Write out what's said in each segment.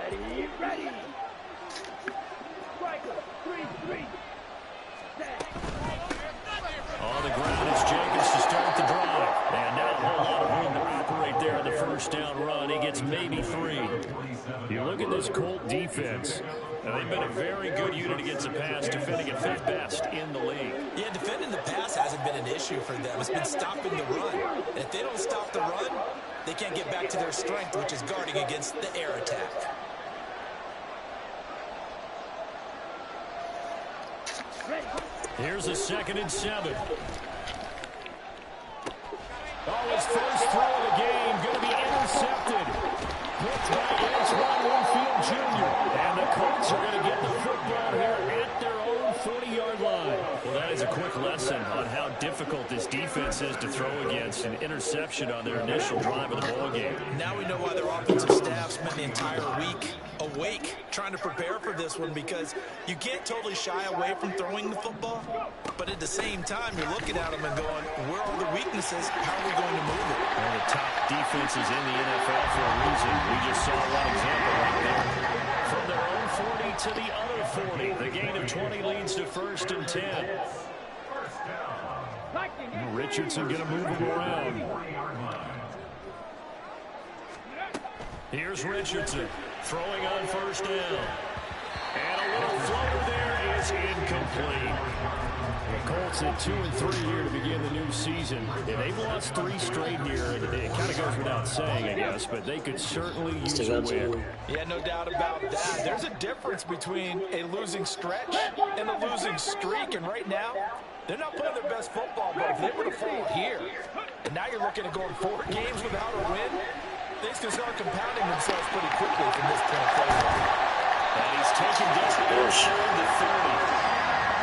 Ready. Striker, 3-3. On the ground, it's Jacobs to start the drive. And not a whole lot of room to operate there on the first down run. He gets maybe 3. You look at this Colt defense. They've been a very good unit against the pass, defending at 5th best in the league. Yeah, defending the pass hasn't been an issue for them. It's been stopping the run. And if they don't stop the run, they can't get back to their strength, which is guarding against the air attack. Here's a 2nd and 7. Oh, his first throw of the game going to be intercepted. Picked by Antoine Winfield Jr. And the Colts are going to get the football here at their own 40-yard line. Well, that is a quick lesson on how difficult this defense is to throw against. An interception on their initial drive of the ballgame. Now we know why their offensive staff spent the entire week awake trying to prepare for this one, because you can't totally shy away from throwing the football, but at the same time you're looking at them and going, where are the weaknesses? How are we going to move it? One of the top defenses in the NFL for a reason. We just saw one example right there. From their own 40 to the other 40. The gain of 20 leads to 1st and 10. Richardson going to move him around. Here's Richardson throwing on 1st down. And a little floater there is incomplete. The Colts at 2-3 here to begin the new season. And they've lost 3 straight here. It kind of goes without saying, I guess, but they could certainly use a win. Yeah, no doubt about that. There's a difference between a losing stretch and a losing streak. And right now, they're not playing their best football, but if they were to fall here, and now you're looking at going 4 games without a win, things can start compounding themselves pretty quickly from this point forward. And he's taken down inside the 30.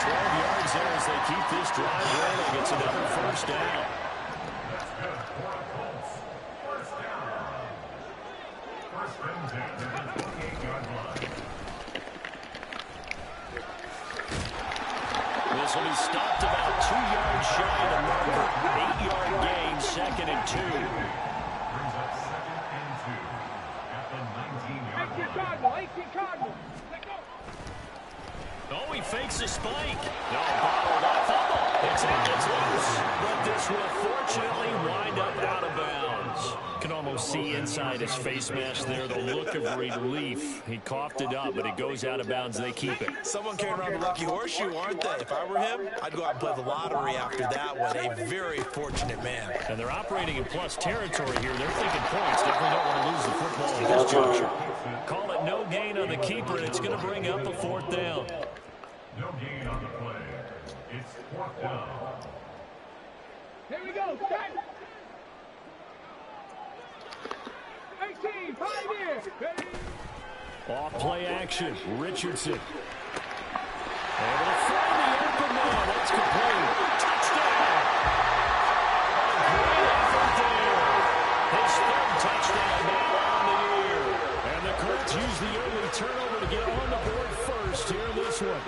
12 yards there as they keep this drive rolling. It's another 1st down. This will be stopped about 2 yards shy of the marker. 8-yard gain, 2nd and 2. Oh, he fakes a spike. No, bottled up. Fumble. It's loose. But this will fortunately wind up out of bounds. Can almost see inside his face mask there the look of relief. He coughed it up, but it goes out of bounds. They keep it. Someone came around the lucky horseshoe, aren't they? If I were him, I'd go out and play the lottery after that one. A very fortunate man. And they're operating in plus territory here. They're thinking points. Definitely don't want to lose the football at this juncture. Call it no gain on the keeper, and it's going to bring up a 4th down. No gain on the play. It's 4th down. Here we go. Set. 18, 5 here. Ready. Off play action. Richardson. Able to find the open man. That's complete. Touchdown. Great effort there. His 3rd touchdown now on the year. And the Colts use the early turnover to get on the board first here in this one.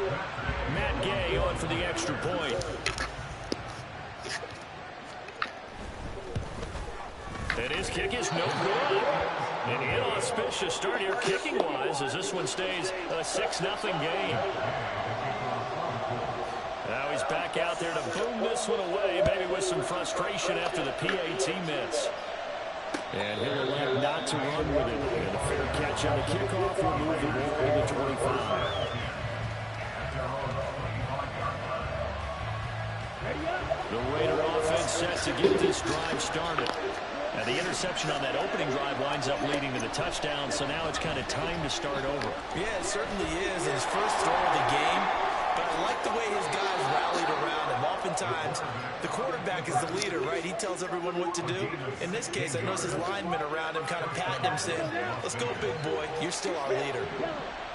Matt Gay on for the extra point. And his kick is no good. An inauspicious start here kicking-wise as this one stays a 6-0 game. Now he's back out there to boom this one away, maybe with some frustration after the PAT miss. And he'll elect not to run with it. And a fair catch on the kickoff will move the ball to 25. The Raider offense set to get this drive started. Now the interception on that opening drive winds up leading to the touchdown, so now it's kind of time to start over. Yeah, it certainly is. His first throw of the game, but I like the way his guys rallied around him. Oftentimes, the quarterback is the leader, right? He tells everyone what to do. In this case, I notice his linemen around him kind of patting him, saying, let's go, big boy. You're still our leader.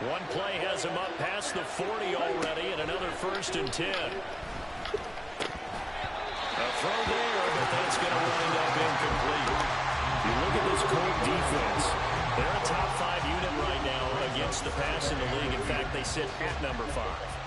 One play has him up past the 40 already, and another 1st and 10. A throw there, but that's going to wind up incomplete. You look at this Colt defense. They're a top 5 unit right now against the pass in the league. In fact, they sit at number 5.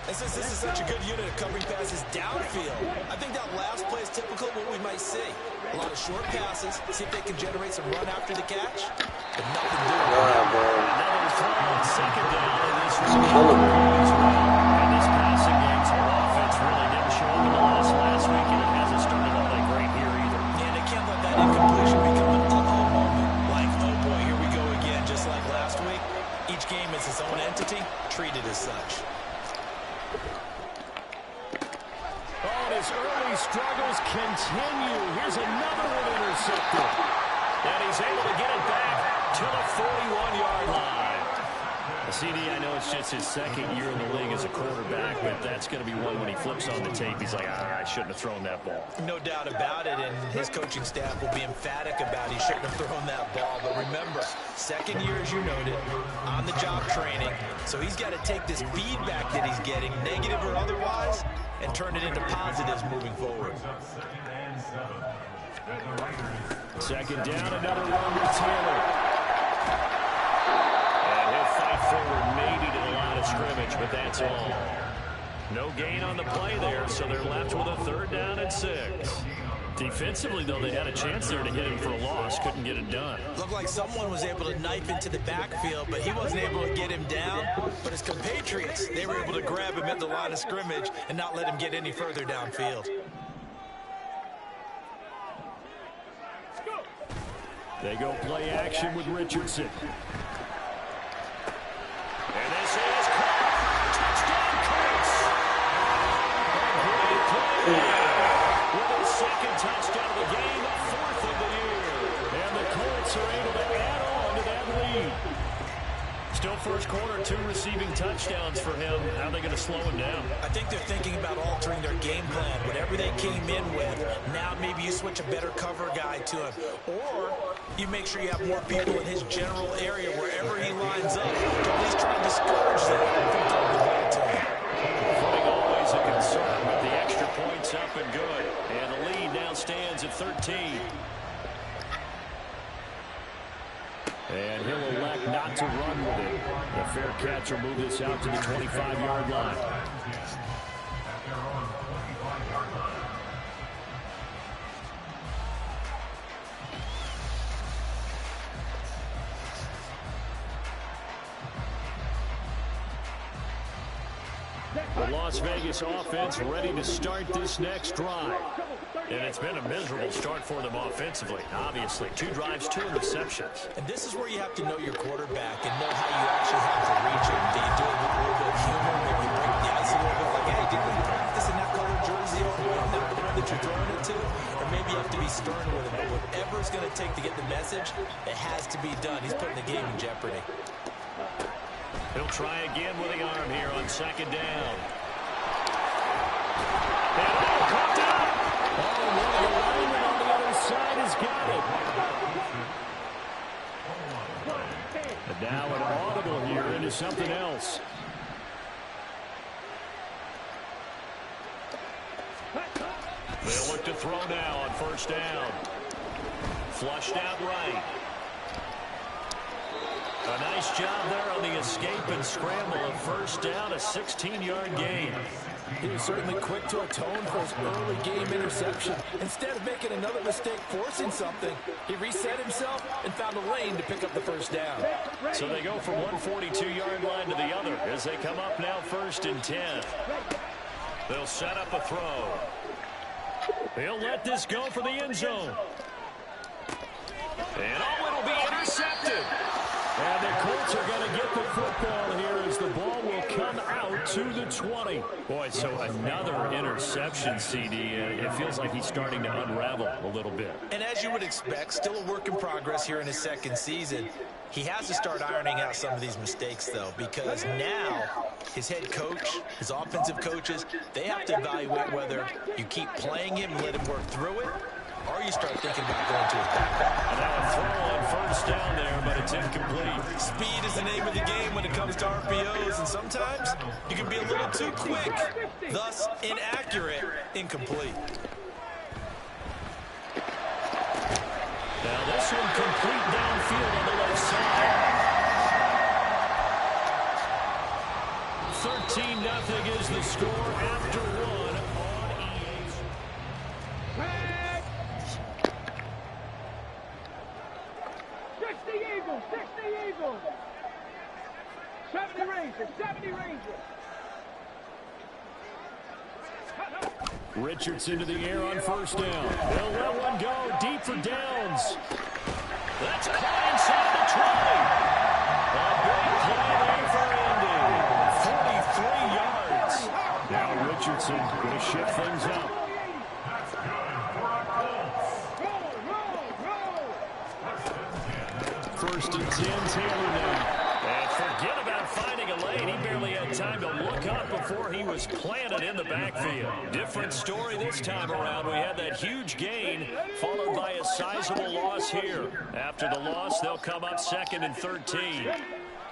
And since this is such a good unit of covering passes downfield, I think that last play is typical of what we might see. A lot of short passes, see if they can generate some run after the catch, but nothing doing. Another throw on second down, and this was and this passing game's offense really didn't show up in the last week, and it hasn't started all that great here either. And they can't let that incompletion become an uh-oh moment. Like, oh boy, here we go again, just like last week. Each game is its own entity, treated as such. His early struggles continue. Here's another one intercepted. And he's able to get it back to the 41-yard line. CD, I know it's just his second year in the league as a quarterback, but that's going to be one when he flips on the tape. He's like, I shouldn't have thrown that ball. No doubt about it, and his coaching staff will be emphatic about he shouldn't have thrown that ball. But remember, second year, as you noted, on-the-job training. So he's got to take this feedback that he's getting, negative or otherwise, and turn it into positives moving forward. Second down, another run with Taylor. And he'll fight forward maybe to the line of scrimmage, but that's all. No gain on the play there, so they're left with a 3rd down and 6. Defensively, though, they had a chance there to hit him for a loss. Couldn't get it done. Looked like someone was able to knife into the backfield, but he wasn't able to get him down. But his compatriots, they were able to grab him at the line of scrimmage and not let him get any further downfield. They go play action with Richardson. And this is touchdown Colts. With his second touchdown of the game, a 4th of the year. And the Colts are able to add on to that lead. Still first quarter, 2 receiving touchdowns for him. How are they going to slow him down? I think they're thinking about altering their game plan. Whatever they came in with, now maybe you switch a better cover guy to him. Or you make sure you have more people in his general area wherever he lines up to at least try and discourage them from throwing the ball to him. Footing always a concern, but the extra points up and good. And the lead now stands at 13. And he'll elect not to run with it. The fair catch will move this out to the 25-yard line. The Las Vegas offense ready to start this next drive. And it's been a miserable start for them offensively, obviously. 2 drives, 2 interceptions. And this is where you have to know your quarterback and know how you actually have to reach him. Do you do it with a little bit of humor? Maybe you break the ice a little bit like, hey, didn't we practice in that color jersey over there, not the one that you're throwing it to? Or maybe you have to be stern with him. But whatever it's going to take to get the message, it has to be done. He's putting the game in jeopardy. He'll try again with the arm here on second down. And caught up. Oh, one of the linemen on the other side has got it. And now an audible here into something else. They'll look to throw now on first down. Flushed out right. A nice job there on the escape and scramble. A first down, a 16-yard gain. He was certainly quick to atone for his early game interception. Instead of making another mistake forcing something, he reset himself and found a lane to pick up the first down. So they go from one 42-yard line to the other as they come up now 1st and 10. They'll set up a throw. He'll let this go for the end zone. And it'll be intercepted. And the Colts are going to get the football here as the ball will come out to the 20. Boy, so another interception, CD. It feels like he's starting to unravel a little bit. And as you would expect, still a work in progress here in his second season. He has to start ironing out some of these mistakes, though, because now his head coach, his offensive coaches, they have to evaluate whether you keep playing him and let him work through it, or you start thinking about going to his backpack. And now a throw on first down there, but it's incomplete. Speed is the name of the game when it comes to RPOs, and sometimes you can be a little too quick, thus inaccurate, incomplete. Now this one complete downfield on the left side. 13-0 is the score after one on EA's. Tag. 60 Eagles, 60 Eagles. 70 Rangers, 70 Rangers. Richardson to the air on first down. They'll let one go deep for downs. That's caught inside the 20. A big play there for Indy. 43 yards. Now Richardson going to shift things up. That's good for a Colts. Roll, roll, roll. First and 10, Taylor now. And forget about finding a lane. He barely had time to look up before he was planted in the backfield. Different story this time around. We had that huge gain followed by a sizable loss here. After the loss, they'll come up 2nd and 13.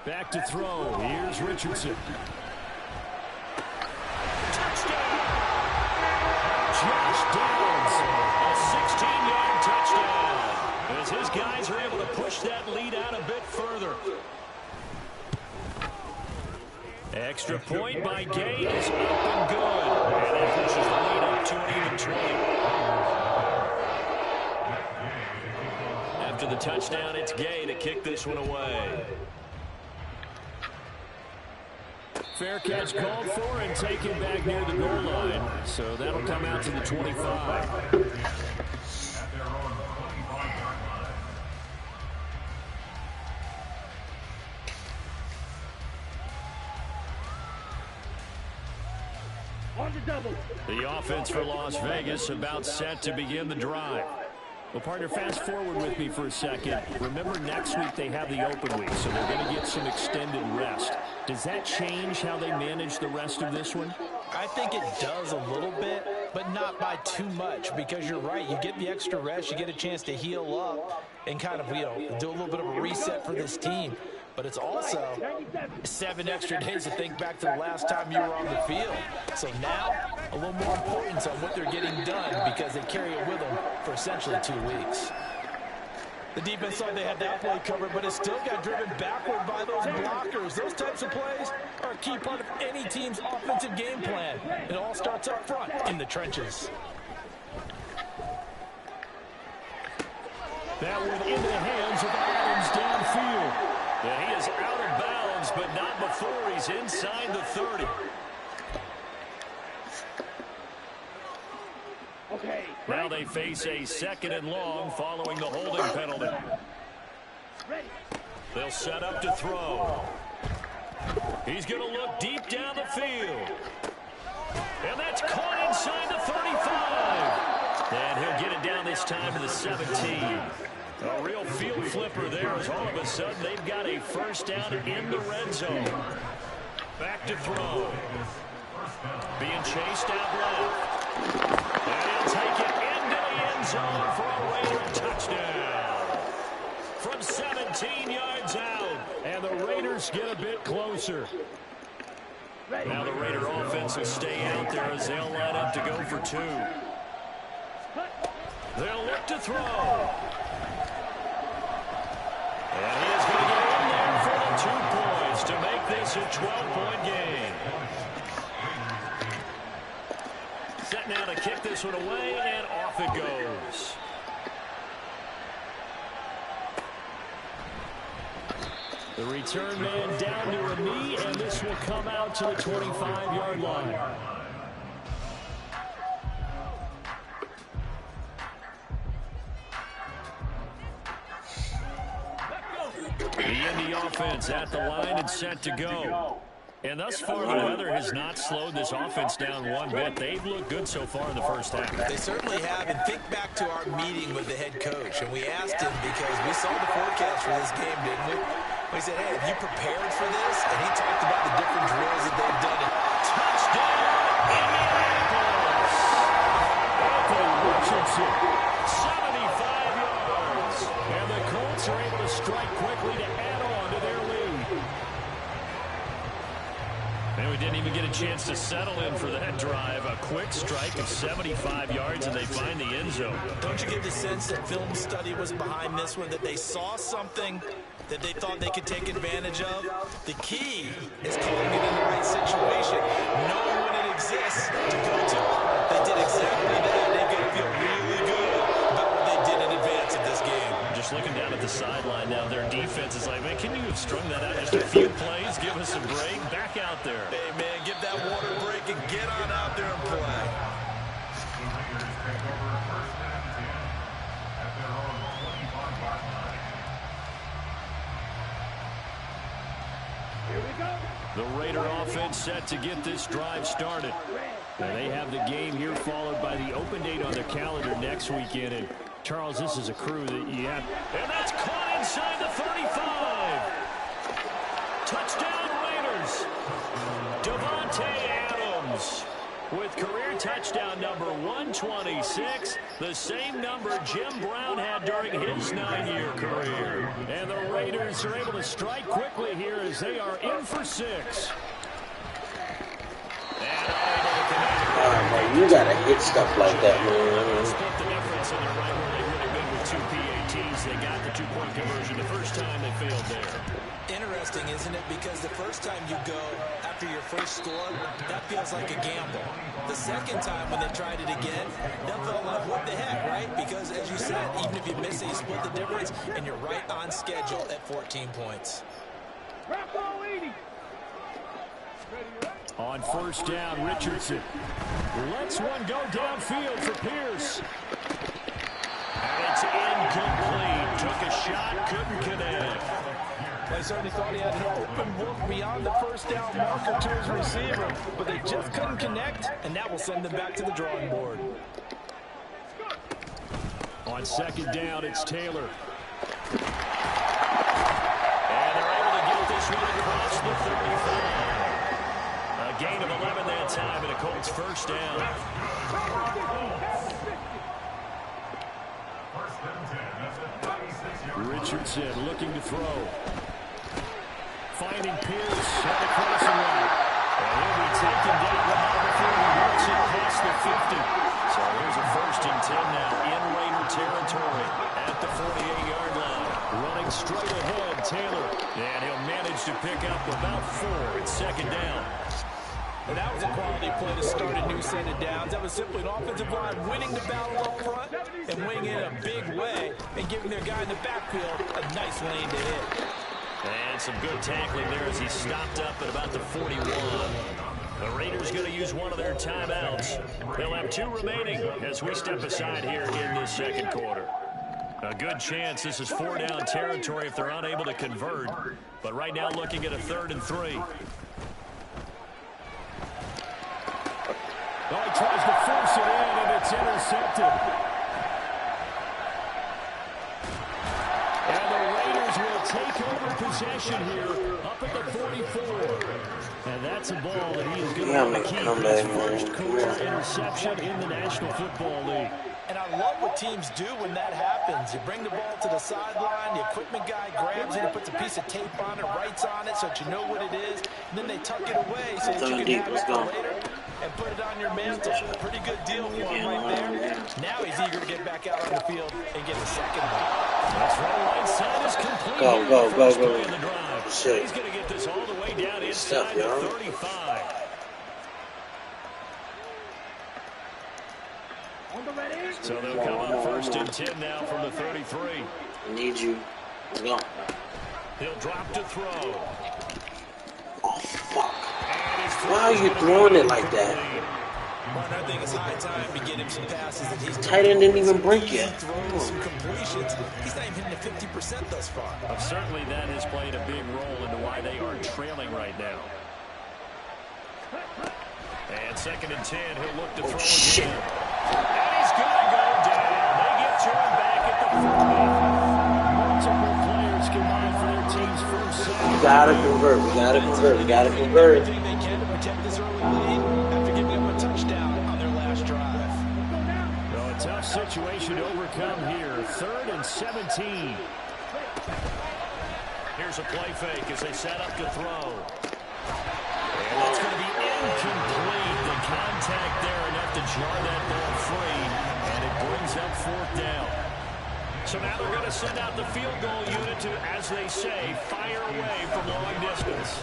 Back to throw. Here's Richardson. Touchdown! Josh Downs. A 16-yard touchdown. As his guys are able to push that lead out a bit further. Extra point by Gay is up and good. And that pushes the lead up to an even 20. After the touchdown, it's Gay to kick this one away. Fair catch called for and taken back near the goal line. So that'll come out to the 25. The offense for Las Vegas about set to begin the drive. Well, partner, fast forward with me for a second. Remember, next week they have the open week, so they're going to get some extended rest. Does that change how they manage the rest of this one? I think it does a little bit, but not by too much, because you're right. You get the extra rest, you get a chance to heal up and kind of, do a little bit of a reset for this team. But it's also 7 extra days to think back to the last time you were on the field. So now, a little more importance on what they're getting done because they carry it with them for essentially 2 weeks. The defense thought they had that play covered, but it still got driven backward by those blockers. Those types of plays are a key part of any team's offensive game plan. It all starts up front in the trenches. That one into the hands of Adams downfield. Yeah, he is out of bounds, but not before he's inside the 30. Okay. Now they face a 2nd and long following the holding penalty. They'll set up to throw. He's going to look deep down the field. And that's caught inside the 35. And he'll get it down this time to the 17. A real field flipper there as all of a sudden they've got a first down in the red zone. Back to throw. Being chased out left. And he'll take it into the end zone for a Raider touchdown. From 17 yards out. And the Raiders get a bit closer. Now the Raider offense will stay out there as they'll line up to go for 2. They'll look to throw. And he is going to get in there for the 2 points to make this a 12-point game. Set now to kick this one away, and off it goes. The return man down to a knee, and this will come out to the 25-yard line. The Indy offense at the line and set to go. And thus far, the weather has not slowed this offense down one bit. They've looked good so far in the first half. They certainly have. And think back to our meeting with the head coach. And we asked him because we saw the forecast for this game, didn't we? We said, hey, have you prepared for this? And he talked about the different drills that they've done. Touchdown, Indianapolis! Anthony Richardson, 75 yards. And the Colts are able to strike quickly to add on to their lead. And we didn't even get a chance to settle in for that drive. A quick strike of 75 yards, and they find the end zone. Don't you get the sense that film study was behind this one, that they saw something that they thought they could take advantage of? The key is calling it in the right situation, knowing when it exists to go to it. They did exactly that. They've got to feel really good about what they did in advance of this game. Just looking down at the sideline now, their defense is like, man, can you have strung that out just a few plays? Give us a break. Back out there. Hey, man, give that water break and get on out there and play. The Raider offense set to get this drive started. And they have the game here followed by the open date on their calendar next weekend. And Charles, this is a crew that you have. And that's caught inside the 35. Touchdown Raiders. Devontae Adams with career touchdown number 126, the same number Jim Brown had during his 9-year career. And the Raiders are able to strike quickly here as they are in for 6. Man, you gotta hit stuff like that, man. Split the difference, and they're right where they really been with 2 PATs. They got the 2-point conversion the first time they failed there. Interesting, isn't it? Because the first time you go after your first score, that feels like a gamble. The second time when they tried it again, that felt like, what the heck, right? Because, as you said, even if you miss it, you split the difference, and you're right on schedule at 14 points. On first down, Richardson lets one go downfield for Pierce. And it's incomplete. Took a shot, couldn't connect. They certainly thought he had an open look beyond the first down marker to his receiver, but they just couldn't connect, and that will send them back to the drawing board. On second down, it's Taylor. And they're able to get this one across the 35. A gain of 11 that time, and a Colts first down. Richardson looking to throw. Finding Pierce on the crossing route. And he'll be taken down before he works it past the 50. So here's a 1st and 10 now in Raider territory at the 48-yard line. Running straight ahead, Taylor. And he'll manage to pick up about 4. It's second down. And that was a quality play to start a new set of downs. That was simply an offensive line winning the battle up front and winning it in a big way and giving their guy in the backfield a nice lane to hit. And some good tackling there as he stopped up at about the 41. The Raiders going to use one of their timeouts. They'll have 2 remaining as we step aside here in this second quarter. A good chance this is 4-down territory if they're unable to convert. But right now looking at a 3rd and 3. Oh, he tries to force it in, and it's intercepted. And the Raiders will take over possession here up at the 44. And that's a ball that he is going to keep his first career interception in the National Football League. And I love what teams do when that happens. You bring the ball to the sideline, the equipment guy grabs it and puts a piece of tape on it, writes on it so that you know what it is, and then they tuck it away so that you can have it for later and put it on your mantle. Pretty good deal for him right there. Now he's eager to get back out on the field and get the second one. That's right side is complete. Go. Shit. He's going to get this all the way down inside the 35. So they'll come up 1st and 10 now from the 33. I need you. Let's go. He'll drop to throw. Oh, fuck. Why are you throwing it like that? Well, I think it's high time to get him some passes that he's tight end didn't even break yet. Throws some completions. He's not even hitting the 50% thus far. Well, certainly that has played a big role into why they are trailing right now. And 2nd and 10, he'll look to throw shit. again. And he's going to go down. They get turned back at the 40. Multiple players combined for their team's first sack. We gotta convert. We gotta convert. Everything they can to protect this early lead after giving up a touchdown on their last drive. Well, a tough situation to overcome here. 3rd and 17. Here's a play fake as they set up to throw. And that's going to be incomplete. The contact there enough to jar that ball free, and it brings up 4th down. So now they're going to send out the field goal unit to, as they say, fire away from long distance.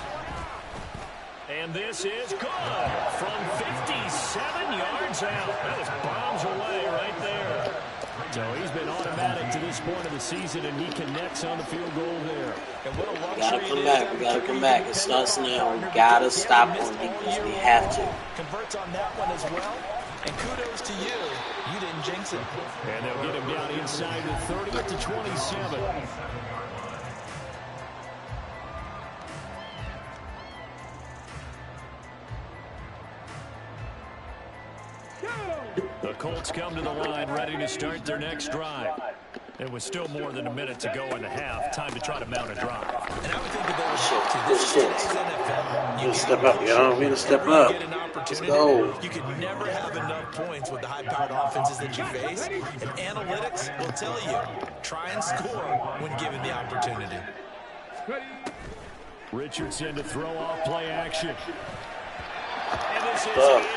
And this is good from 57 yards out. That is bombs away right there. So he's been automatic to this point of the season, and he connects on the field goal there. And what a luxury We gotta come back. It starts now. We gotta stop on defense. We have to. Converts on that one as well. And kudos to you. You didn't jinx it. And they'll get him down inside the 30 to 27. The Colts come to the line, ready to start their next drive. It was still more than a minute to go in the half. Time to try to mount a drive. And I would think that this is NFL. You step up, y'all. We gotta step up. Let's go. You can never have enough points with the high-powered offenses that you face. And analytics will tell you, try and score when given the opportunity. Richardson to throw off play action. And this is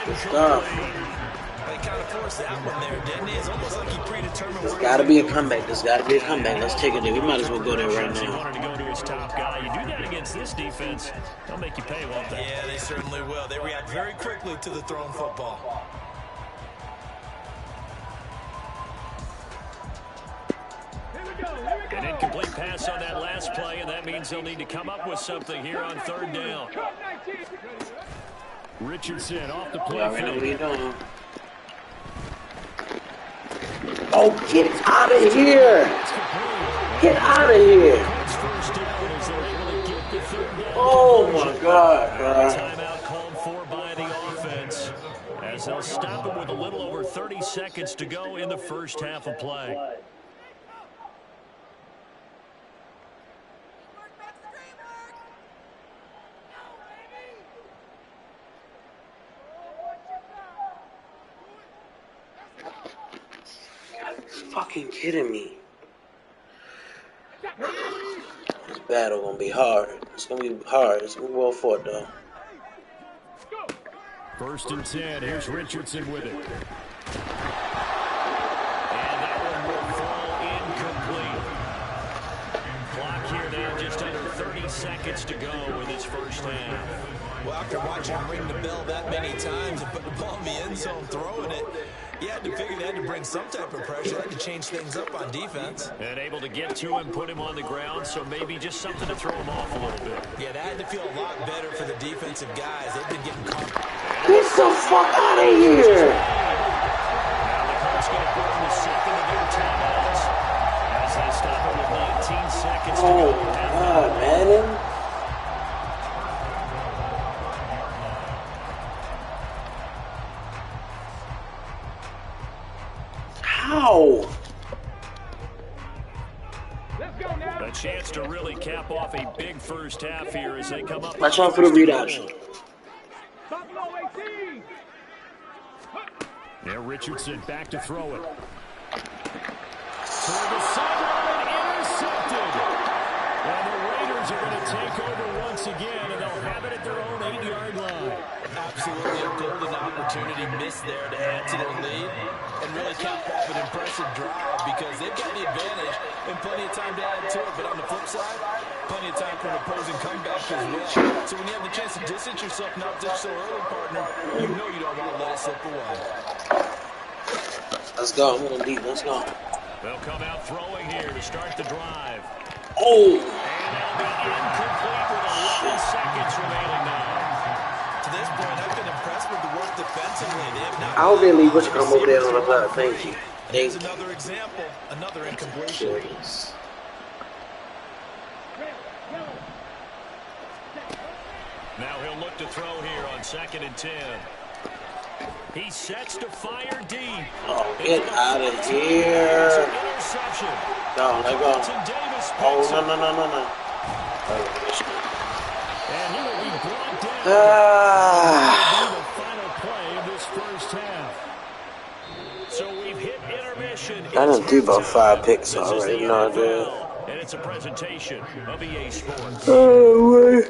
Good stuff. They kind of forced that one there, didn't he? It's almost like he predetermined. There's got to be a comeback. There's got to be a comeback. Let's take it there. We might as well go there right He now. wanted to go to his top guy. You do that against this defense, they'll make you pay, won't they? Yeah, they certainly will. They react very quickly to the thrown football. An incomplete pass on that last play, and that means they'll need to come up with something here on 3rd down. Richardson off the play. What are you doing? Oh, get out of here! Get out of here! Oh my God, bro. Timeout called for by the offense as they'll stop him with a little over 30 seconds to go in the first half of play. Fucking kidding me. This battle gonna be hard. It's gonna be hard. It's gonna be well fought though. 1st and 10. Here's Richardson with it. And that one will fall incomplete. Clock here now, just under 30 seconds to go with his first half. Well, after watching him ring the bell that many times and put the ball in the end zone, throwing it, he had to figure they had to bring some type of pressure. Had to change things up on defense. And able to get to him, put him on the ground, so maybe just something to throw him off a little bit. Yeah, that had to feel a lot better for the defensive guys. They've been getting caught. Get the fuck out of here! Now the Colts going to put in the second of their timeouts as they stop him with 19 seconds to Oh go. God, man. How? A chance to really cap off a big first half here as they come up. Watch out for the read option. Now Richardson back to throw it. Toward the sideline, intercepted. And the Raiders are going to take over once again, and they'll have it at their own 8-yard line. Absolutely a golden opportunity missed there to add to their lead and really cap off an impressive drive because they've got the advantage and plenty of time to add to it. But on the flip side, plenty of time for an opposing comeback as well. So when you have the chance to distance yourself not just so early, partner, you know you don't want to let it slip away. Let's go. I'm going deep. Let's go. They'll come out throwing here to start the drive. Oh! And that'll be incomplete with 11 seconds remaining now. To this point, I've been impressed with the work defensively. They have not. I hope they leave Butcher come over there on the side. Thank you. There's Thank you. another example, another incompletion. Serious. Now he'll look to throw here on 2nd and 10. He sets to fire deep. Oh, get out of here. Interception. No, let go. Oh, no. And he will be brought down. Ah. The final play of this first half. So we've hit intermission. I done threw about 5 picks already. You know what I did? And it's a presentation of EA Sports. Oh, wait.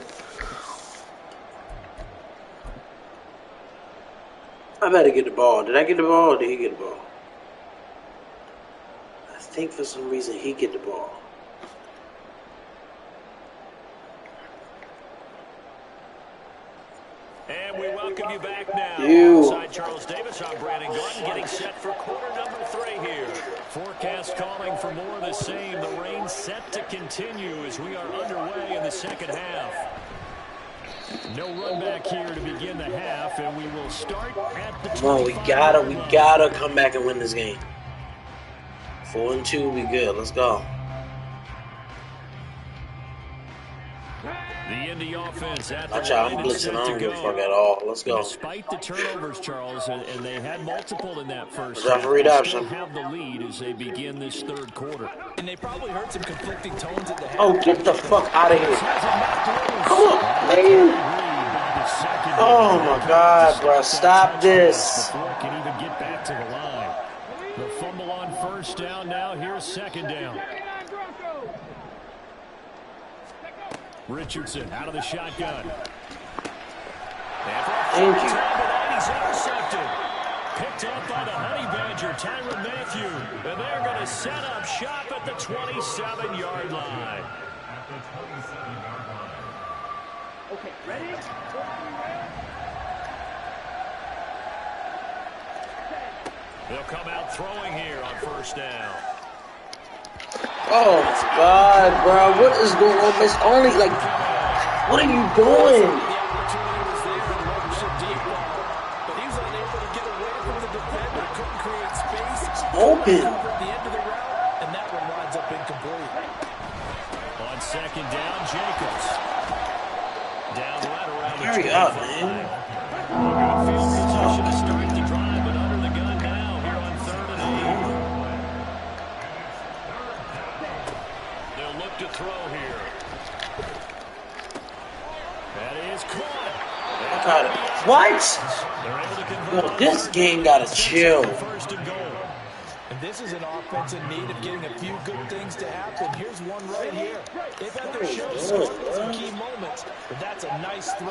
I better get the ball. Did I get the ball or did he get the ball? I think for some reason he get the ball. And we welcome you back now. You. Alongside Charles Davis, I'm Brandon Gordon, getting set for quarter number 3 here. Forecast calling for more of the same. The rain set to continue as we are underway in the second half. No run back here to begin the half, and we will start at the 25. Come on, we gotta come back and win this game. 4-2, we good. Let's go. The Indy offense at the Watch out, I'm line is blitzing. set I to don't give a go. fuck at all. Let's go. Despite the turnovers, Charles, and they had multiple in that first Referee half, they option. still have the lead as they begin this third quarter. And they probably heard some conflicting tones at the half. Oh, get the fuck out of here. Come on, man. Oh my God, bro. Stop this. Before it can even get back to the line. The fumble on first down now. Here's second down. Richardson out of the shotgun. Thank you. He's intercepted. Picked up by the Honey Badger, Tyrann Mathieu. And they're going to set up shop at the 27-yard line. At the 27-yard line. Okay, ready? They'll come out throwing here on first down. Oh my God, bro. What is going on? It's only like, what are you doing? The opportunity was there to launch a deep ball, but he was unable to get away from the defender. Couldn't create space. Open. At the end of the route, and that one winds up incomplete. On second down, Jacobs. Down right around the Hurry 25. up, man. Good field position to start the drive, but under the gun now here on 3rd and 8. They'll look to throw here. That is caught. I got it. What? They're able to convert. Yo, this game gotta chill. First and goal. And this is an offense in need of getting a few good things to happen. Here's one right here. They've had their show some key moments, but that's a nice throw.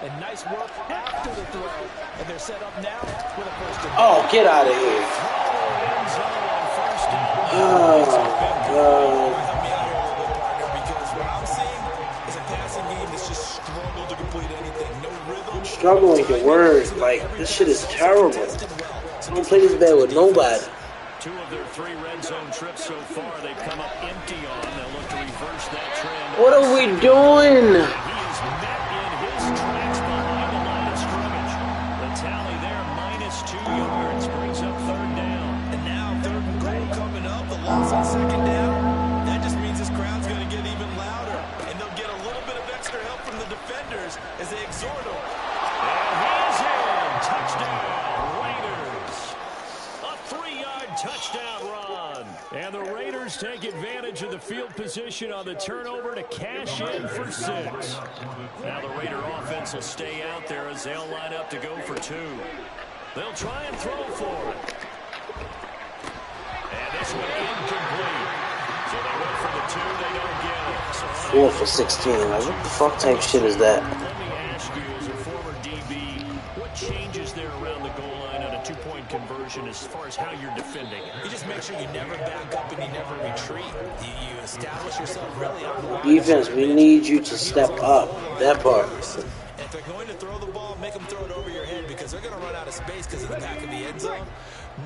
And nice work after the throw. And they're set up now with a first and goal. Oh, get out of here. End zone on first down. Oh, God. Help me out here a little bit, partner, because what I'm seeing is a passing game that's just struggled to complete anything. No rhythm. Struggling to word. Like, this shit is terrible. I don't play this bad with nobody. 2 of their 3 red zone trips so far, they've come up empty on. They'll look to reverse that trend. What are we doing? He is met in his tracks behind the line of scrimmage. The tally there, -2 yards, brings up 3rd down. And now 3rd and goal coming up. The loss on 2nd down. That just means this crowd's going to get even louder. And they'll get a little bit of extra help from the defenders as they exhort them. And he's in. Touchdown, Raiders. A 3-yard touchdown run. And the Raiders take advantage of the field position on the turnover to cash in for 6. Now the Raider offense will stay out there as they'll line up to go for 2. They'll try and throw for it. And this one incomplete. So they went for the 2, they don't get it. So 4 for 16. Like, what the fuck type shit is that? let me ask you, as a former DB, what changes there around the goal line on a 2-point conversion as far as how you're defending it? You just make sure you never back up and you never retreat. You establish yourself really on the line. Defense, we need you to step up. That part. If they're going to throw the ball, make them throw it over your head because they're going to run out of space because of the back of the end zone.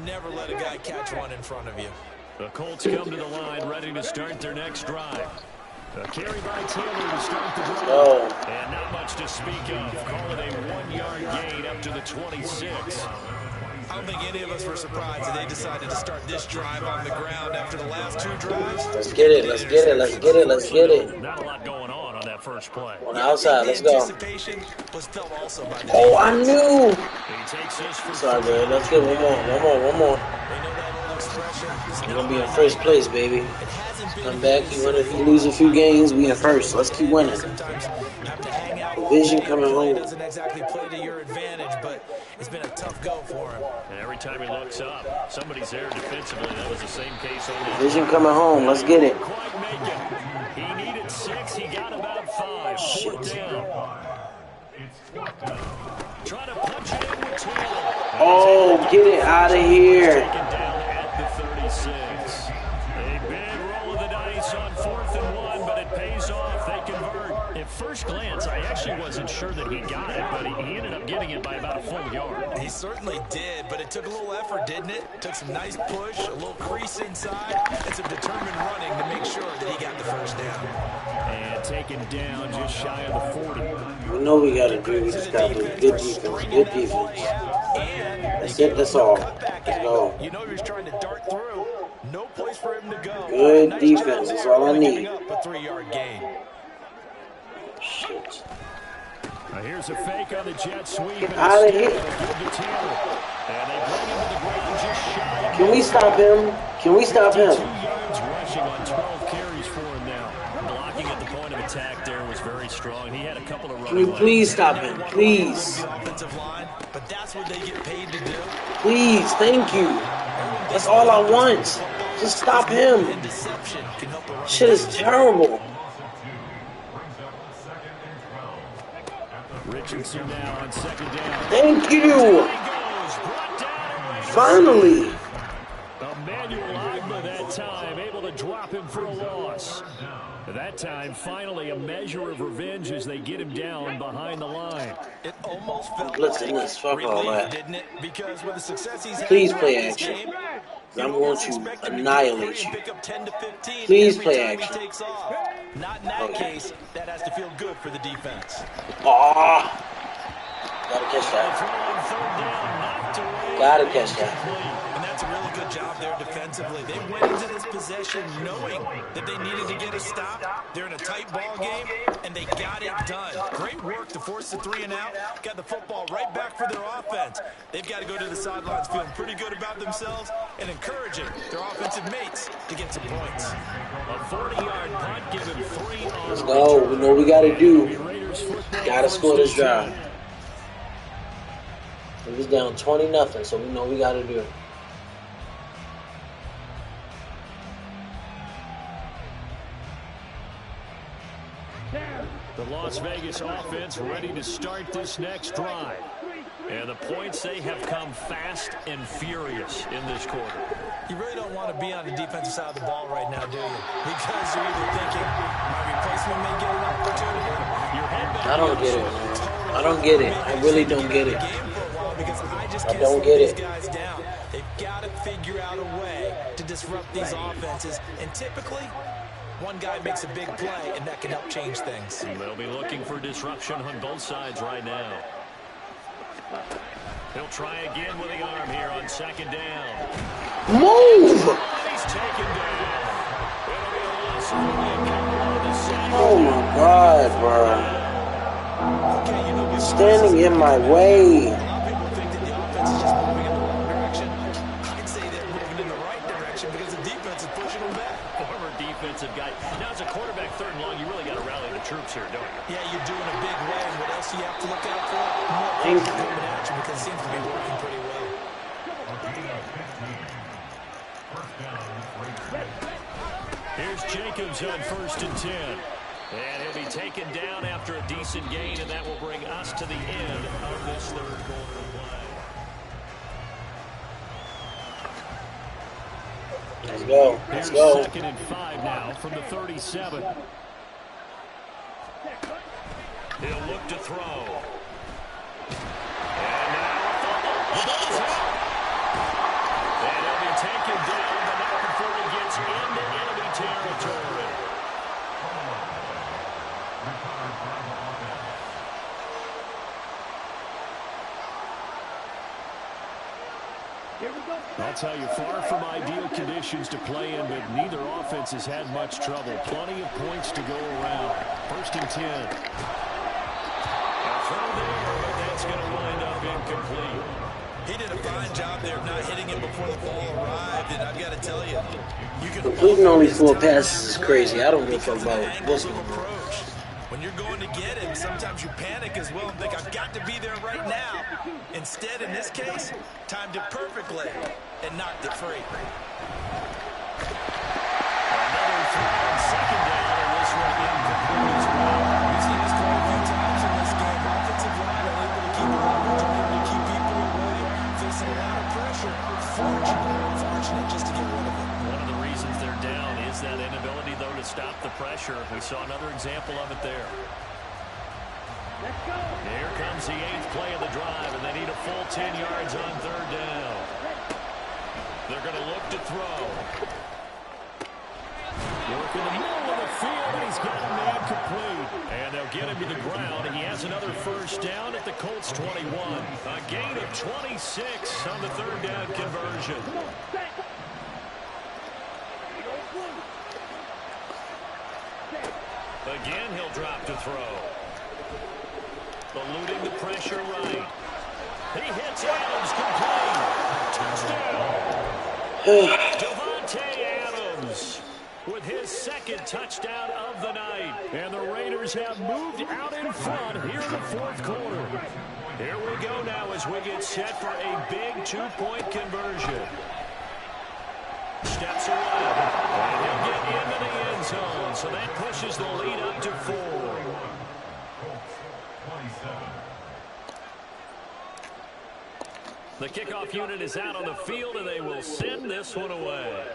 Never let a guy catch one in front of you. The Colts come to the line ready to start their next drive. A carry by Taylor to start the drive. Oh. And not much to speak of. Call it a 1-yard gain up to the 26. I don't think any of us were surprised that they decided to start this drive on the ground after the last 2 drives. Let's get it. Let's get it. Let's get it. Let's get it. Not a lot going on that first play. On the outside. Let's go. Anticipation was felt also by the Oh, I knew. He takes this for Sorry, man. Let's get one more. One more. One more. They know that old expression. We're going to be in first place, baby. Come back. You lose a few games, we in first. Let's keep winning. Sometimes you have to hang out. Division coming home. Doesn't exactly play to your advantage, but it's been a tough go for him. And every time he looks up, somebody's there defensively. That was the same case on the Division coming home. Let's get it. quite make it. He needed 6. He got about 5. 4th down. It's 4th down. Trying to punch it in with Taylor. Oh, get it out of here. Taken down at the 36. A big roll of the dice on 4th and 1, but it pays off. They convert. At first glance, I actually wasn't sure that he got it, but he ended up getting it by about a full yard. He certainly did, but it took a little effort, didn't it? Took some nice push, a little crease inside, and some determined running to make sure that he got the first down. And taken down just shy of the 40. We know we got to do. We just got to do good defense. Good defense. That's it. That's all. Let's go. You know he was trying to dart through. No place for him to go. Good Nice defense. job That's there, all I only need. giving up a 3-yard gain. Shit. Now here's a fake on the jet sweep. Get out of here. And they bring him to the ground just shy. Can we stop him? Can we stop 2 him? yards rushing on 12 carries for him now. Blocking at the point of attack there was very strong. He had a couple of Can we please stop him? Please. Offensive line, but that's what they get paid to do. Please. Thank you. That's all I want. Just stop him. And deception can help the run. Shit is terrible. Richardson now on 2nd down. Thank you. There he goes. Brought down away. Finally. Emmanuel Agba that time, able to drop him for a loss. That time, finally, a measure of revenge as they get him down behind the line. It almost felt Listen, like let's fuck all relief, that. didn't it? Because with the success he's had Please in play this action. game, I'm you going almost to expect him to annihilate get free and you. pick up 10 to 15 Please every play time action. he takes off. Not in that Okay. case. That has to feel good for the defense. Ah. Gotta catch Throw that. on 3rd down, knocked away. Gotta catch that. And that's a really good job there defensively. They went into this possession knowing that they needed to get a stop. They're in a tight ball game, and they got it done. Great work to force the 3 and out. Got the football right back for their offense. They've got to go to the sidelines feeling pretty good about themselves and encouraging their offensive mates to get some points. A 40-yard punt, give him 3 on Let's go. We know what we gotta do. Raiders football. Gotta score this drive. It was down 20-0, so we know what we gotta do. The Las Vegas offense ready to start this next drive. And the points, they have come fast and furious in this quarter. You really don't want to be on the defensive side of the ball right now, do you? Because you're either thinking, my replacement may get an opportunity. I don't get it, man. I don't get it. I really don't get it. I don't get it. They've got to figure out a way to disrupt these offenses. And typically, one guy makes a big play, and that can help change things. They'll be looking for disruption on both sides right now. He'll try again with the arm here on 2nd down. Move! He's taken down. It'll be a loss of only a couple on the side. Oh my God, bro. Standing in my way. A lot of people think that the offense is just moving in the wrong direction. I'd say they're moving in the right direction because the defense is pushing them back. Former defensive guy. Now, as a quarterback, 3rd and long, you really got to rally the troops here, don't you? Yeah, you're doing a big way. And what else do you have to look out for? More Thank things you. coming at you because it seems to be working pretty well. Here's Jacobs on 1st and 10. And he'll be taken down after a decent gain, and that will bring us to the end of this 3rd quarter play. Let's go. Let's Here's go. 2nd and 5 now from the 37. He'll look to throw. And now a fumble. And he'll be taken down, but not before he gets into enemy territory. I'll tell you, far from ideal conditions to play in, but neither offense has had much trouble. Plenty of points to go around. 1st and 10. A throw there, but that's going to wind up incomplete. He did a fine job there of not hitting it before the ball arrived, and I've got to tell you, you can Completing only 4 passes is crazy. I don't give a fuck about what's going on. approach. When you're going to get him, sometimes you panic as well and think, I've got to be there right now. Instead, in this case, timed it perfectly and knocked it free. Another throw on 2nd down, and this one incomplete as well. We've seen this quite a few times in this game. Offensive line are able to keep it open, able to keep people away. Feels We saw another example of it there. Let's go. Here comes the 8th play of the drive, and they need a full 10 yards on 3rd down. They're going to look to throw. Work in the middle of the field, and he's got a man complete. And they'll get him to the ground. He has another first down at the Colts 21. A gain of 26 on the 3rd down conversion. Again, he'll drop to throw. Eluding the pressure right. He hits Adams complete. Touchdown. Devontae Adams with his 2nd touchdown of the night. And the Raiders have moved out in front here in the 4th quarter. Here we go now as we get set for a big 2-point conversion. Steps away. And he'll get into the end zone. So that pushes the lead up to 4. The kickoff unit is out on the field, and they will send this one away.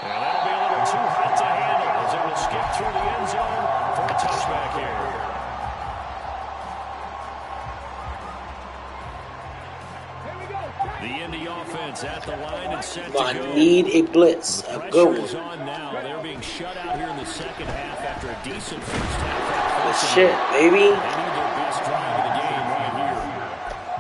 And that'll be a little too hot to handle as it will skip through the end zone for a touchback here. The Indy offense at the line and set to go. I need a blitz. A good one. Pressure's on now. They're being shut out here in the 2nd half after a decent first half. Good shit, baby. They need their best drive of the game right here.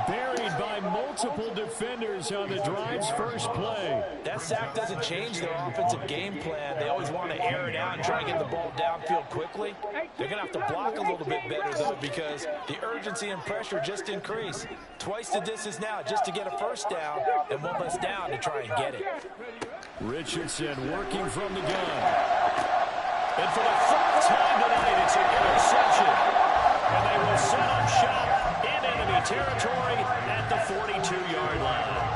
Buried by multiple defenders on the drive's first play. That sack doesn't change their offensive game plan. They always want to air it out and try to get the ball downfield quickly. They're going to have to block a little bit better, though, because the urgency and pressure just increase. Twice the distance now just to get a first down, and one less down to try and get it. Richardson working from the gun. And for the 4th time tonight, it's an interception. And they will set up shop in enemy territory at the 42-yard line.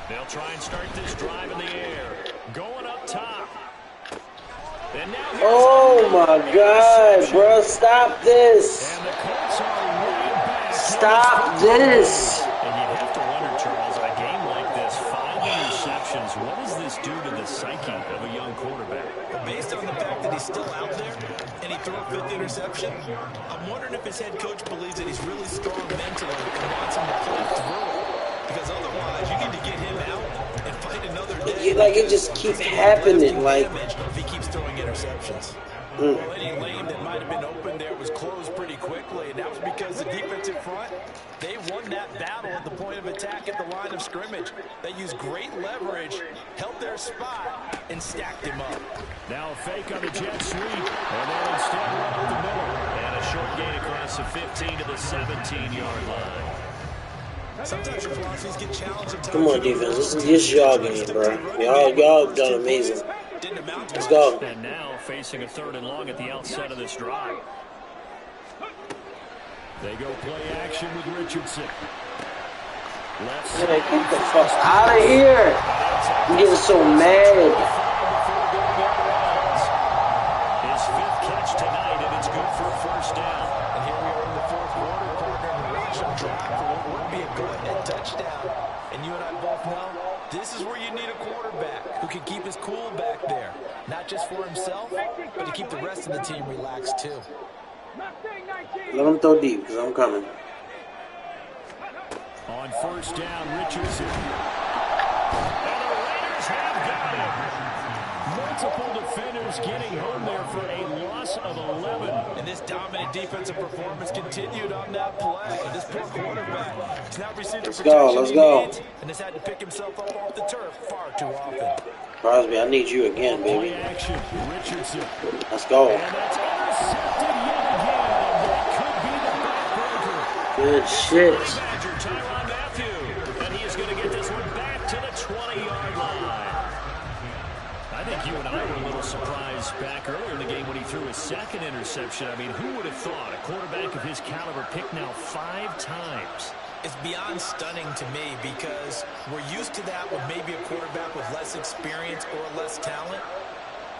They'll try and start this drive in the air. Going up top. And now oh my God, bro. Stop this. And the Colts are right back. Stop this. And you have to wonder, Charles, in a game like this, 5 interceptions, what does this do to the psyche of a young quarterback? But based on the fact that he's still out there and he threw a 5th interception, I'm wondering if his head coach believes that he's really strong mentally and wants him to play through it. Because otherwise, you need to get him out and fight another day. Like, it just keeps happening. Like, if he keeps throwing interceptions. Well, any lane that might have been open there was closed pretty quickly, and that was because the defensive front, they won that battle at the point of attack at the line of scrimmage. They used great leverage, held their spot, and stacked him up. Now a fake on the jet sweep, and then instead run up the middle. And a short gain across the 15 to the 17-yard line. Sometimes your philosophies get challenged. come on, defense. This is y'all game, bro. Y'all done amazing. Let's go. And now facing a 3rd and long at the outset of this drive. They go play action with Richardson. Left side. Man, get the fuck out of here. I'm getting so mad. His 5th catch tonight, and it's good for a first down. And here we are in the 4th quarter, partner, and rush and drop for what would be a go-ahead touchdown. And you and I both know this is where you need a quarterback who can keep his cool back there. Not just for himself, but to keep the rest of the team relaxed, too. Let them throw deep, because I'm coming. On first down, Richardson. And the Raiders have got him. Multiple defenders getting home there for a loss of 11. And this dominant defensive performance continued on that play. This poor quarterback has now received the protection he needs and has had to pick himself up off the turf far too often. Crosby, I need you again, baby. Play action, Richardson. Let's go. And that's intercepted yet again. That could be the backbreaker. Good shit. Badger Tyrann Mathieu. And he is going to get this one back to the 20-yard line. I think you and I were a little surprised back earlier in the game when he threw his 2nd interception. I mean, who would have thought a quarterback of his caliber picked now 5 times? It's beyond stunning to me because we're used to that with maybe a quarterback with less experience or less talent.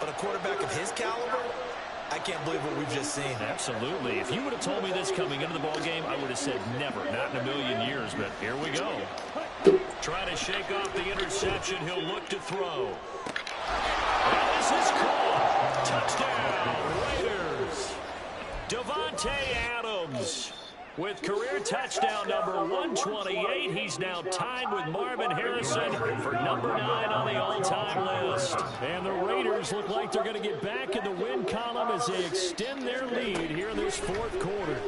But a quarterback of his caliber, I can't believe what we've just seen. Absolutely. If you would have told me this coming into the ball game, I would have said never, not in a million years, but here we go. Trying to shake off the interception. He'll look to throw. And this is caught. Touchdown, Raiders. Devontae Adams with career touchdown number 128. He's now tied with Marvin Harrison for number 9 on the all-time list. And the Raiders look like they're going to get back in the win column as they extend their lead here in this fourth quarter.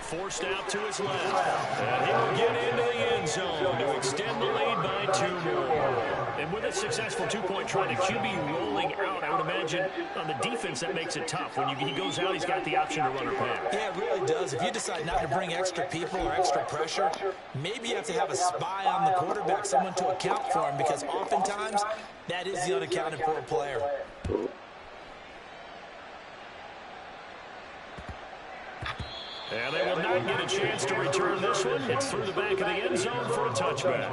Forced out to his left. And he will get into the end zone to extend the lead by 2 more. And with a successful two-point try, the QB rolling out, I would imagine on the defense that makes it tough. When he goes out, he's got the option to run or pass. Yeah, it really does. If you decide not to bring extra people or extra pressure, maybe you have to have a spy on the quarterback, someone to account for him, because oftentimes that is the unaccounted for player. And they will not get a chance to return this one. It's through the back of the end zone for a touchback.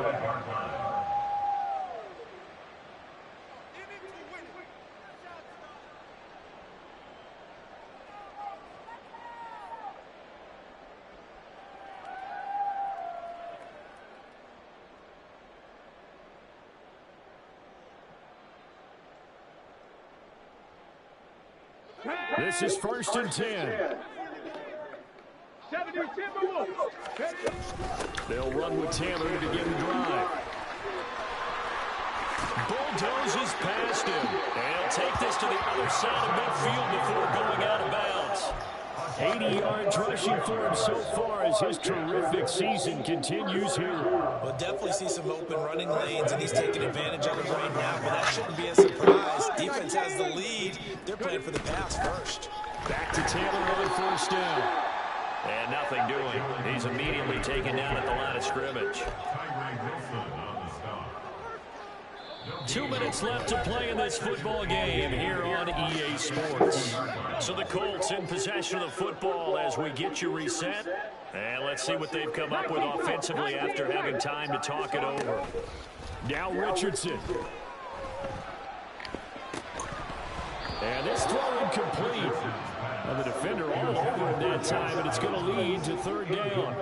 This is 1st and 10. They'll run with Taylor to begin the drive. Bulldozes past him. And take this to the other side of midfield before going out of bounds. 80 yards rushing for him so far as his terrific season continues here. We'll definitely see some open running lanes, and he's taking advantage of it right now, but that shouldn't be a surprise. Defense has the lead. They're playing for the pass first. Back to Taylor on 1st down. And nothing doing. He's immediately taken down at the line of scrimmage. 2 minutes left to play in this football game here on EA Sports. So the Colts in possession of the football as we get you reset. And let's see what they've come up with offensively after having time to talk it over. Now Richardson. And this throw incomplete. And the defender all over him that time, and it's going to lead to 3rd down.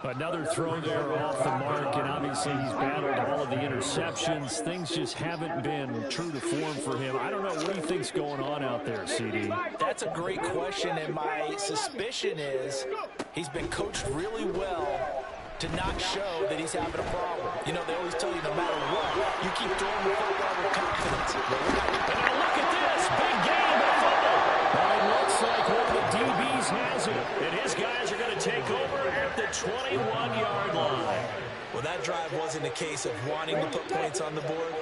Another throw there off the mark, and obviously he's battled all of the interceptions. Things just haven't been true to form for him. I don't know. What do you think's going on out there, CD? That's a great question, and my suspicion is he's been coached really well to not show that he's having a problem. You know, they always tell you no matter what, you keep throwing the football with confidence. And now look at this. Big game by football. But it looks like one of the DBs has it. And his guys are going to take over at the 21-yard line. Well, that drive wasn't a case of wanting to put points on the board.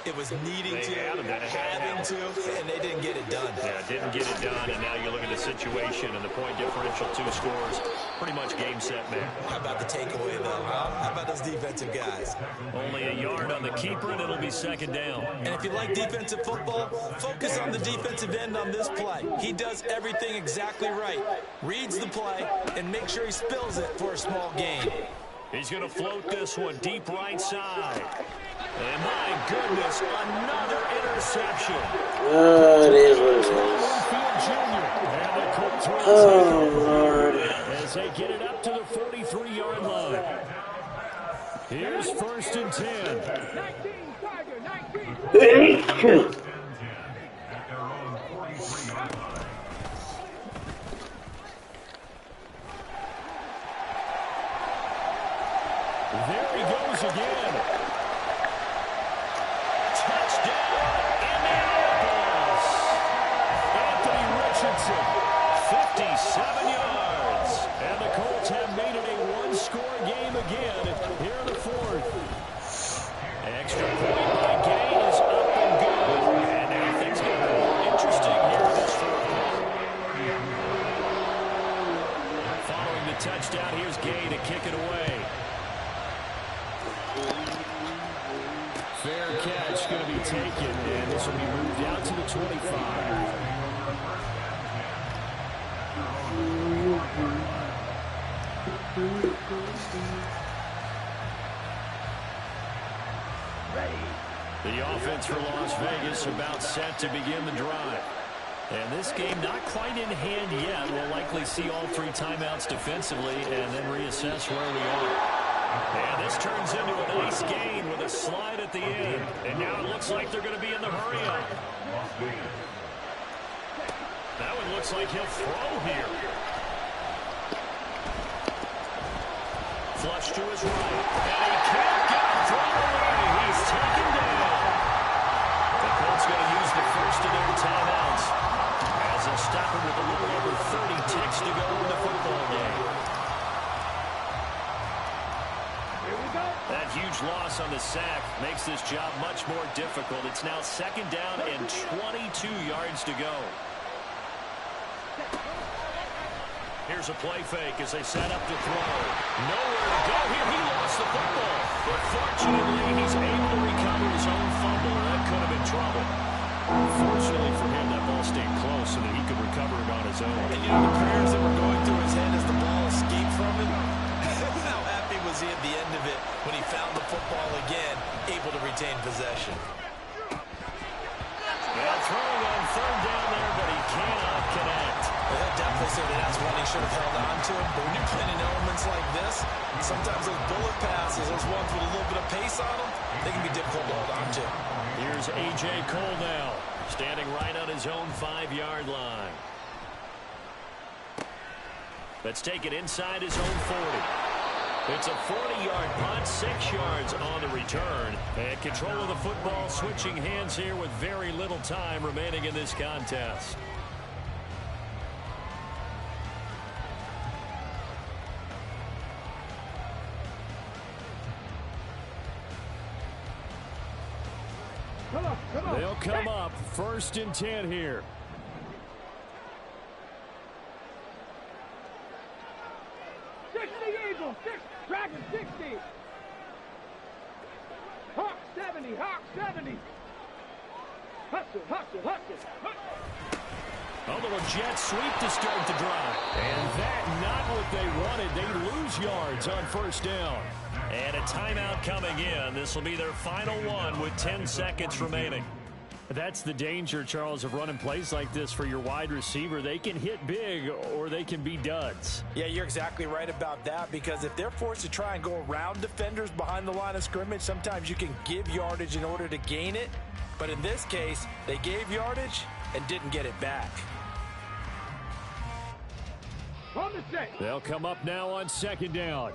It was needing to, having to, and they didn't get it done. Yeah, didn't get it done, and now you look at the situation and the point differential, 2 scores, pretty much game, set, man. How about the takeaway, though, huh? How about those defensive guys? Only a yard on the keeper, and it'll be 2nd down. And if you like defensive football, focus on the defensive end on this play. He does everything exactly right. Reads the play and make sure he spills it for a small gain. He's going to float this one deep right side. And my goodness, another interception. It is what it is. And the Colts will Oh, Lord. as they get it up to the 43-yard line. Here's 1st and 10. There he goes again. Touchdown, Indianapolis. Anthony Richardson, 57 yards. And the Colts have made it a 1-score game again here in the 4th. Extra point by Gay is up and good. And now things get more interesting here in this 4th quarter. Following the touchdown, here's Gay to kick it away. Fair catch going to be taken, and this will be moved out to the 25. The offense for Las Vegas about set to begin the drive. And this game not quite in hand yet. We'll likely see all 3 timeouts defensively and then reassess where we are. And this turns into a nice gain with a slide at the end. And now it looks like they're going to be in the hurry-up. That one looks like he'll throw here. Flush to his right. And he can't get it thrown away. He's taken down. The Colts going to use the first of their timeouts as they stop him with a little over 30 ticks to go in the football game. That huge loss on the sack makes this job much more difficult. It's now 2nd down and 22 yards to go. Here's a play fake as they set up to throw. Nowhere to go here. He lost the football. But fortunately, he's able to recover his own fumble, or that could have been trouble. Fortunately for him, that ball stayed close so that he could recover it on his own. And you know, the prayers that were going through his head as the ball escaped from him, how happy was he at the end of it when he found the football again, able to retain possession. Well, throwing on 3rd down there, but he cannot connect. Well, that definitely said that that's one he should have held on to. But when you're playing in elements like this, sometimes those bullet passes, those ones with a little bit of pace on them, they can be difficult to hold on to. Here's A.J. Cole now, standing right on his own 5-yard line. Let's take it inside his own 40. It's a 40-yard punt, 6 yards on the return. And control of the football switching hands here with very little time remaining in this contest. They'll come up 1st and 10 here. Dragon 60. Hawk 70. Hawk 70. Hustle, hustle, hustle. A little jet sweep to start the drive. And that not what they wanted. They lose yards on 1st down. And a timeout coming in. This will be their final one with 10 seconds remaining. That's the danger, Charles, of running plays like this for your wide receiver. They can hit big or they can be duds. Yeah, you're exactly right about that, because if they're forced to try and go around defenders behind the line of scrimmage, sometimes you can give yardage in order to gain it. But in this case, they gave yardage and didn't get it back. They'll come up now on 2nd down.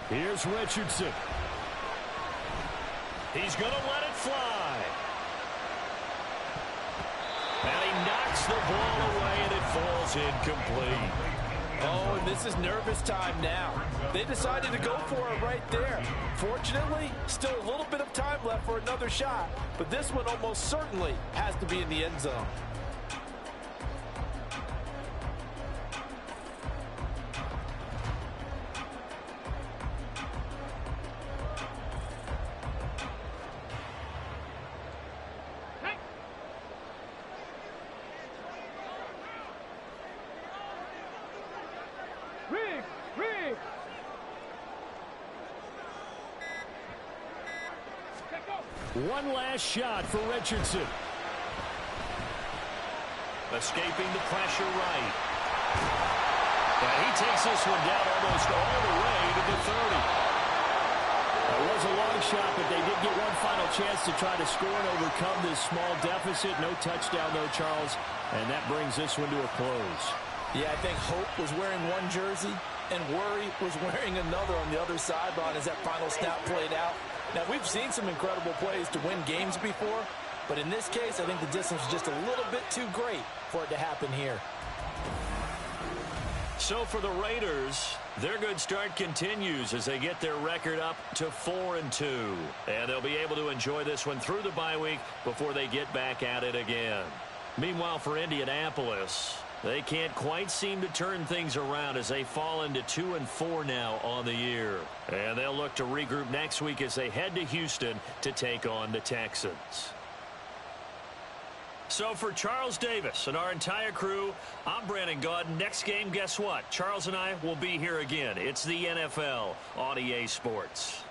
Here's Richardson. He's going to let it fly. And he knocks the ball away, and it falls incomplete. Oh, and this is nervous time now. They decided to go for it right there. Fortunately, still a little bit of time left for another shot, but this one almost certainly has to be in the end zone. One last shot for Richardson. Escaping the pressure right. And he takes this one down almost all the way to the 30. It was a long shot, but they did get one final chance to try to score and overcome this small deficit. No touchdown, though, Charles. And that brings this one to a close. Yeah, I think Hope was wearing one jersey and Worry was wearing another on the other sideline as that final snap played out. Now, we've seen some incredible plays to win games before, but in this case, I think the distance is just a little bit too great for it to happen here. So for the Raiders, their good start continues as they get their record up to 4-2. And they'll be able to enjoy this one through the bye week before they get back at it again. Meanwhile, for Indianapolis, they can't quite seem to turn things around as they fall into 2-4 now on the year. And they'll look to regroup next week as they head to Houston to take on the Texans. So for Charles Davis and our entire crew, I'm Brandon Gaudin. Next game, guess what? Charles and I will be here again. It's the NFL on EA Sports.